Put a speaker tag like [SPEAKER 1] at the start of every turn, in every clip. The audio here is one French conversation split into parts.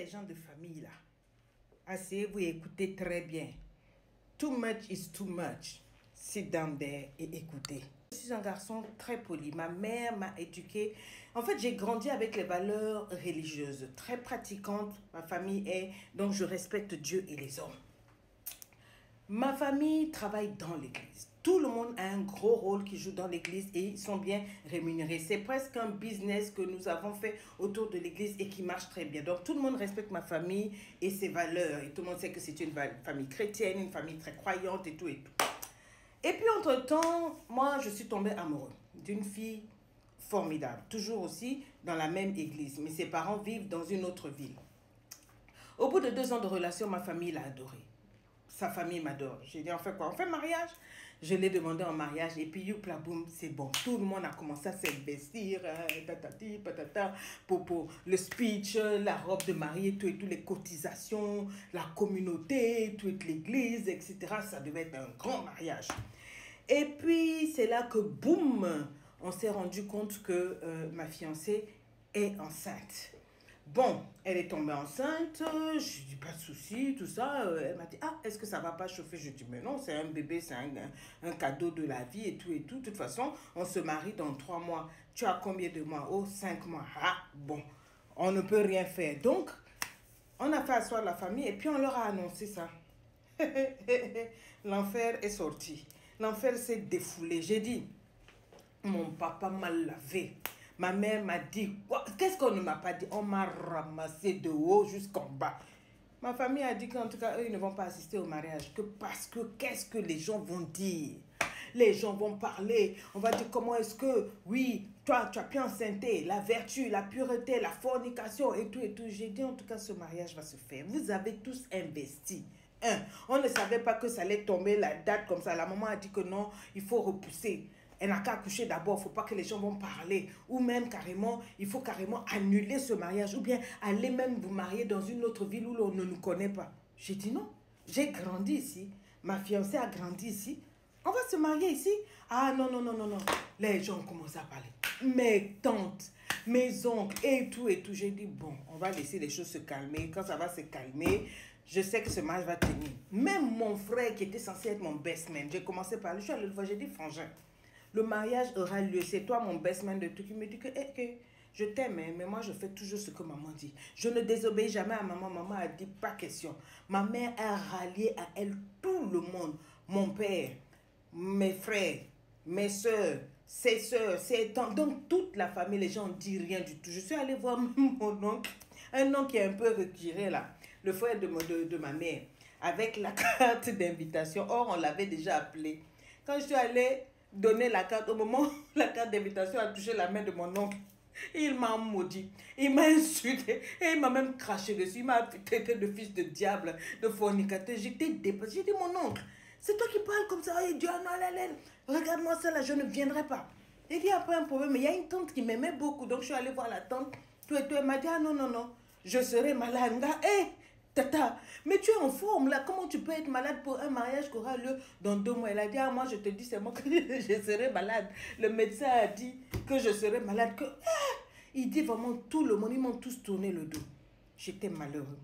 [SPEAKER 1] les gens de famille là, asseyez-vous et écoutez très bien. Too much is too much. Sit down there et écoutez. Je suis un garçon très poli. Ma mère m'a éduqué. En fait, j'ai grandi avec les valeurs religieuses, très pratiquantes. Ma famille est, donc je respecte Dieu et les hommes. Ma famille travaille dans l'église. Tout le monde a un gros rôle qui joue dans l'église et ils sont bien rémunérés. C'est presque un business que nous avons fait autour de l'église et qui marche très bien. Donc tout le monde respecte ma famille et ses valeurs. Et tout le monde sait que c'est une famille chrétienne, une famille très croyante et tout et tout. Et puis entre-temps, moi je suis tombée amoureux d'une fille formidable. Toujours aussi dans la même église. Mais ses parents vivent dans une autre ville. Au bout de 2 ans de relation, ma famille l'a adoré. Sa famille m'adore. J'ai dit, on fait quoi? On fait mariage? Je l'ai demandé en mariage et puis youpla boum, c'est bon. Tout le monde a commencé à s'investir, tatati, patata, pour le speech, la robe de mariée, tout et tout, les cotisations, la communauté, toute l'église, etc. Ça devait être un grand mariage. Et puis, c'est là que boum, on s'est rendu compte que ma fiancée est enceinte. Bon, elle est tombée enceinte, je dis pas de souci, tout ça. Elle m'a dit, ah, est-ce que ça va pas chauffer? Je dis, mais non, c'est un bébé, c'est un cadeau de la vie et tout et tout. De toute façon, on se marie dans 3 mois. Tu as combien de mois? Oh, 5 mois. Ah, bon, on ne peut rien faire. Donc, on a fait asseoir la famille et puis on leur a annoncé ça. L'enfer est sorti. L'enfer s'est défoulé. J'ai dit, mon papa m'a lavé. Ma mère m'a dit, qu'est-ce qu'on ne m'a pas dit? On m'a ramassé de haut jusqu'en bas. Ma famille a dit qu'en tout cas, eux, ils ne vont pas assister au mariage. Que parce que, qu'est-ce que les gens vont dire? Les gens vont parler. On va dire, comment est-ce que, oui, toi, tu as pu enceinter, la vertu, la pureté, la fornication et tout et tout. J'ai dit, en tout cas, ce mariage va se faire. Vous avez tous investi. On ne savait pas que ça allait tomber la date comme ça. La maman a dit que non, il faut repousser. Elle n'a qu'à accoucher d'abord, il ne faut pas que les gens vont parler. Ou même carrément, il faut carrément annuler ce mariage. Ou bien aller même vous marier dans une autre ville où l'on ne nous connaît pas. J'ai dit non, j'ai grandi ici. Ma fiancée a grandi ici. On va se marier ici. Ah non, non, non, non, non. Les gens commencent à parler. Mes tantes, mes oncles et tout et tout. J'ai dit bon, on va laisser les choses se calmer. Quand ça va se calmer, je sais que ce mariage va tenir. Même mon frère qui était censé être mon best man, j'ai commencé par lui. Je suis allée le voir, j'ai dit frangin. Le mariage aura lieu. C'est toi mon best man de tout qui me dit que je t'aime, mais moi je fais toujours ce que maman dit. Je ne désobéis jamais à maman. Maman a dit pas question. Ma mère a rallié à elle tout le monde. Mon père, mes frères, mes soeurs, ses soeurs, ses tantes. Donc toute la famille, les gens ne disent rien du tout. Je suis allée voir mon oncle. Un oncle qui est un peu retiré là. Le frère de ma mère. Avec la carte d'invitation. Or on l'avait déjà appelé. Quand je suis allée donner la carte, au moment où la carte d'invitation a touché la main de mon oncle, il m'a maudit, il m'a insulté et il m'a même craché dessus. Il m'a traité de fils de diable, de fornicateur. J'étais dépassée. J'ai dit, mon oncle, c'est toi qui parles comme ça. Il dit, ah non, regarde-moi ça là, je ne viendrai pas. J'ai dit, après un problème, mais il y a une tante qui m'aimait beaucoup. Donc je suis allée voir la tante. Tout et tout, elle m'a dit, ah non, non, non, je serai malade. Tata, mais tu es en forme là, comment tu peux être malade pour un mariage qui aura lieu dans 2 mois? Elle a dit, ah moi je te dis, c'est moi que je serai malade. Le médecin a dit que je serai malade. Il dit vraiment tout le monde, ils m'ont tous tourné le dos. J'étais malheureux.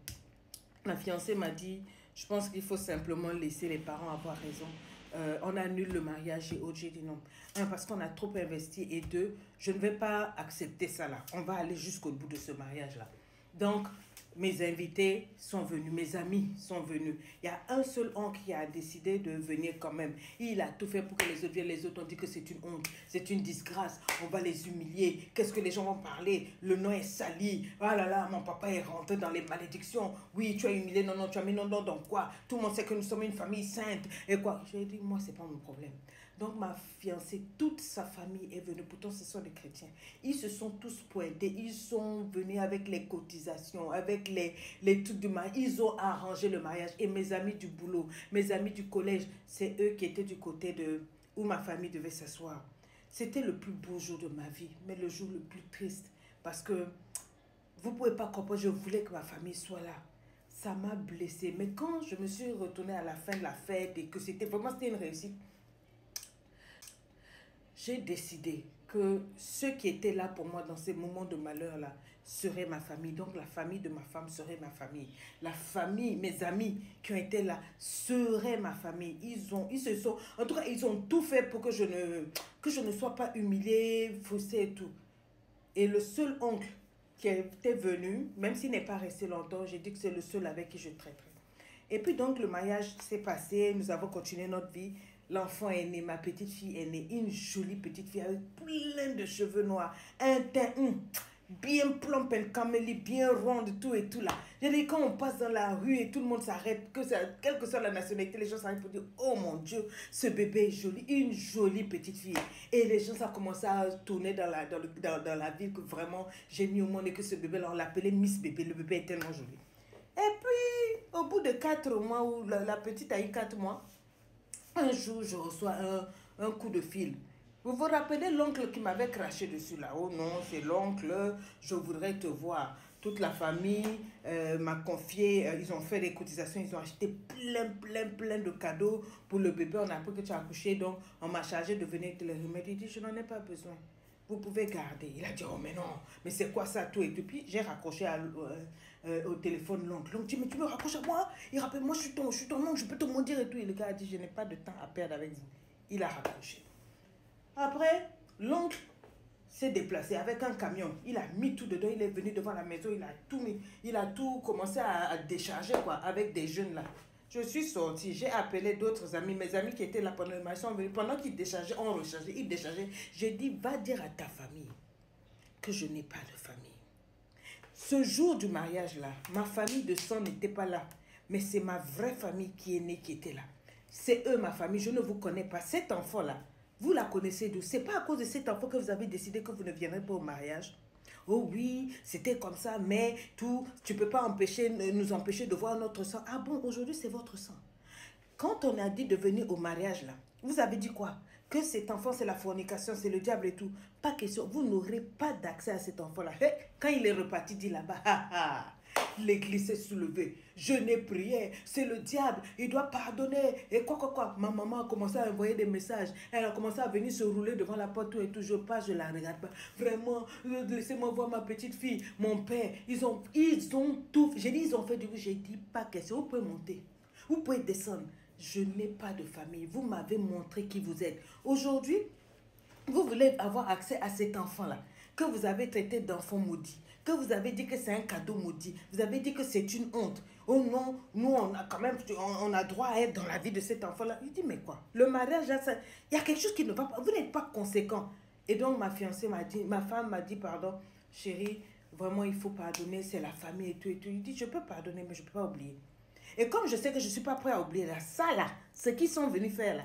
[SPEAKER 1] Ma fiancée m'a dit, je pense qu'il faut simplement laisser les parents avoir raison. On annule le mariage et autres. J'ai dit non. 1, parce qu'on a trop investi et 2, je ne vais pas accepter ça là. On va aller jusqu'au bout de ce mariage là. Donc, mes invités sont venus, mes amis sont venus. Il y a un seul oncle qui a décidé de venir quand même. Il a tout fait pour que les autres viennent. Les autres ont dit que c'est une honte, c'est une disgrâce. On va les humilier. Qu'est-ce que les gens vont parler? Le nom est sali. Ah là là, mon papa est rentré dans les malédictions. Oui, tu as humilié. Non, non, tu as mis non, non, donc quoi? Tout le monde sait que nous sommes une famille sainte. Et quoi? J'ai dit, moi, c'est pas mon problème. Donc, ma fiancée, toute sa famille est venue. Pourtant, ce sont des chrétiens. Ils se sont tous pointés. Ils sont venus avec les cotisations, avec les trucs du mariage. Ils ont arrangé le mariage. Et mes amis du boulot, mes amis du collège, c'est eux qui étaient du côté de où ma famille devait s'asseoir. C'était le plus beau jour de ma vie, mais le jour le plus triste. Parce que vous ne pouvez pas comprendre, je voulais que ma famille soit là. Ça m'a blessée. Mais quand je me suis retournée à la fin de la fête et que c'était vraiment une réussite, j'ai décidé que ceux qui étaient là pour moi dans ces moments de malheur-là, serait ma famille. Donc la famille de ma femme serait ma famille. La famille, mes amis qui ont été là, seraient ma famille. Ils se sont, en tout cas, ils ont tout fait pour que je ne sois pas humiliée, faussée et tout. Et le seul oncle qui était venu, même s'il n'est pas resté longtemps, j'ai dit que c'est le seul avec qui je traiterai. Et puis donc le mariage s'est passé, nous avons continué notre vie. L'enfant est né, ma petite fille est née, une jolie petite fille avec plein de cheveux noirs, un teint bien plomb, un camélie, bien ronde, tout et tout là. Je dis, quand on passe dans la rue et tout le monde s'arrête, quelle que soit la nationalité, les gens s'arrêtent pour dire, oh mon Dieu, ce bébé est joli, une jolie petite fille. Et les gens, ça a commencé à tourner dans la ville que vraiment j'ai mis au monde et que ce bébé là, on l'appelait Miss Bébé, le bébé est tellement joli. Et puis, au bout de 4 mois, où la petite a eu 4 mois, un jour, je reçois un coup de fil. Vous vous rappelez l'oncle qui m'avait craché dessus là? Oh non, c'est l'oncle, je voudrais te voir. Toute la famille m'a confié, ils ont fait des cotisations, ils ont acheté plein de cadeaux pour le bébé. On a appris que tu as accouché, donc on m'a chargé de venir te le remettre. Il dit, je n'en ai pas besoin. Vous pouvez garder. Il a dit, oh mais non, mais c'est quoi ça tout et tout. Puis j'ai raccroché au téléphone l'oncle. L'oncle dit, mais tu me raccroches à moi? Il rappelle, moi je suis ton oncle, je peux te mentir et tout. Et le gars a dit, je n'ai pas de temps à perdre avec vous. Il a raccroché. Après, l'oncle s'est déplacé avec un camion. Il a mis tout dedans, il est venu devant la maison, il a tout mis. Il a tout commencé à décharger quoi, avec des jeunes là. Je suis sortie, j'ai appelé d'autres amis, mes amis qui étaient là pendant le mariage sont venus. Pendant qu'ils déchargeaient, on rechargeait, ils déchargeaient. J'ai dit, va dire à ta famille que je n'ai pas de famille. Ce jour du mariage là, ma famille de sang n'était pas là. Mais c'est ma vraie famille qui est née qui était là. C'est eux ma famille, je ne vous connais pas. Cet enfant là, vous la connaissez d'où? C'est pas à cause de cet enfant que vous avez décidé que vous ne viendrez pas au mariage. Oh oui, c'était comme ça, mais tout, tu peux pas nous empêcher de voir notre sang. Ah bon, aujourd'hui c'est votre sang. Quand on a dit de venir au mariage là, vous avez dit quoi? Que cet enfant c'est la fornication, c'est le diable et tout. Pas question, vous n'aurez pas d'accès à cet enfant là. Quand il est reparti, dit là-bas, l'église s'est soulevée. Je n'ai prié, c'est le diable, il doit pardonner. Et quoi. Ma maman a commencé à envoyer des messages. Elle a commencé à venir se rouler devant la porte tout et tout. Je passe, je la regarde pas. Vraiment, laissez-moi voir ma petite fille, mon père. Ils ont tout. J'ai dit, ils ont fait du bruit. J'ai dit, pas question. Vous pouvez monter, vous pouvez descendre. Je n'ai pas de famille. Vous m'avez montré qui vous êtes. Aujourd'hui, vous voulez avoir accès à cet enfant-là, que vous avez traité d'enfant maudit, que vous avez dit que c'est un cadeau maudit, vous avez dit que c'est une honte. Oh non, nous on a quand même, on a droit à être dans la vie de cet enfant-là. Il dit, mais quoi? Le mariage, là, il y a quelque chose qui ne va pas, vous n'êtes pas conséquent. Et donc ma fiancée m'a dit, ma femme m'a dit, pardon, chérie, vraiment il faut pardonner, c'est la famille et tout et tout. Il dit, je peux pardonner, mais je ne peux pas oublier. Et comme je sais que je ne suis pas prêt à oublier là, ça là, ce qu'ils sont venus faire là,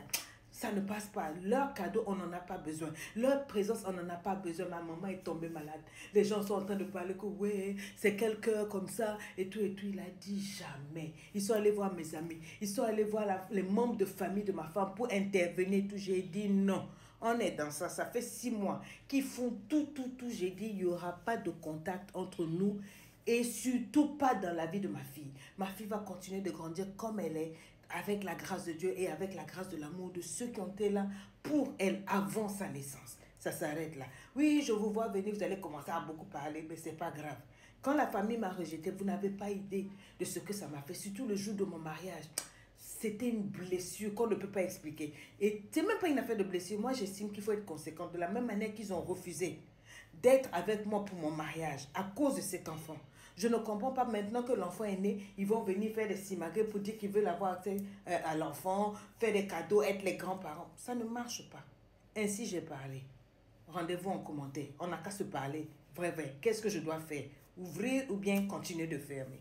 [SPEAKER 1] ça ne passe pas. Leur cadeau, on n'en a pas besoin. Leur présence, on n'en a pas besoin. Ma maman est tombée malade. Les gens sont en train de parler que ouais, c'est quelqu'un comme ça et tout et tout. Il a dit jamais. Ils sont allés voir mes amis. Ils sont allés voir les membres de famille de ma femme pour intervenir et tout. J'ai dit non. On est dans ça. Ça fait 6 mois qu'ils font tout. J'ai dit il n'y aura pas de contact entre nous. Et surtout pas dans la vie de ma fille. Ma fille va continuer de grandir comme elle est, avec la grâce de Dieu et avec la grâce de l'amour de ceux qui ont été là pour elle avant sa naissance. Ça s'arrête là. Oui, je vous vois venir, vous allez commencer à beaucoup parler, mais c'est pas grave. Quand la famille m'a rejeté, vous n'avez pas idée de ce que ça m'a fait, surtout le jour de mon mariage. C'était une blessure qu'on ne peut pas expliquer. Et c'est même pas une affaire de blessure. Moi, j'estime qu'il faut être conséquent. De la même manière qu'ils ont refusé d'être avec moi pour mon mariage à cause de cet enfant. Je ne comprends pas maintenant que l'enfant est né, ils vont venir faire des simagrées pour dire qu'ils veulent avoir accès à l'enfant, faire des cadeaux, être les grands-parents. Ça ne marche pas. Ainsi j'ai parlé. Rendez-vous en commentaire. On n'a qu'à se parler. Vrai. Qu'est-ce que je dois faire? Ouvrir ou bien continuer de fermer?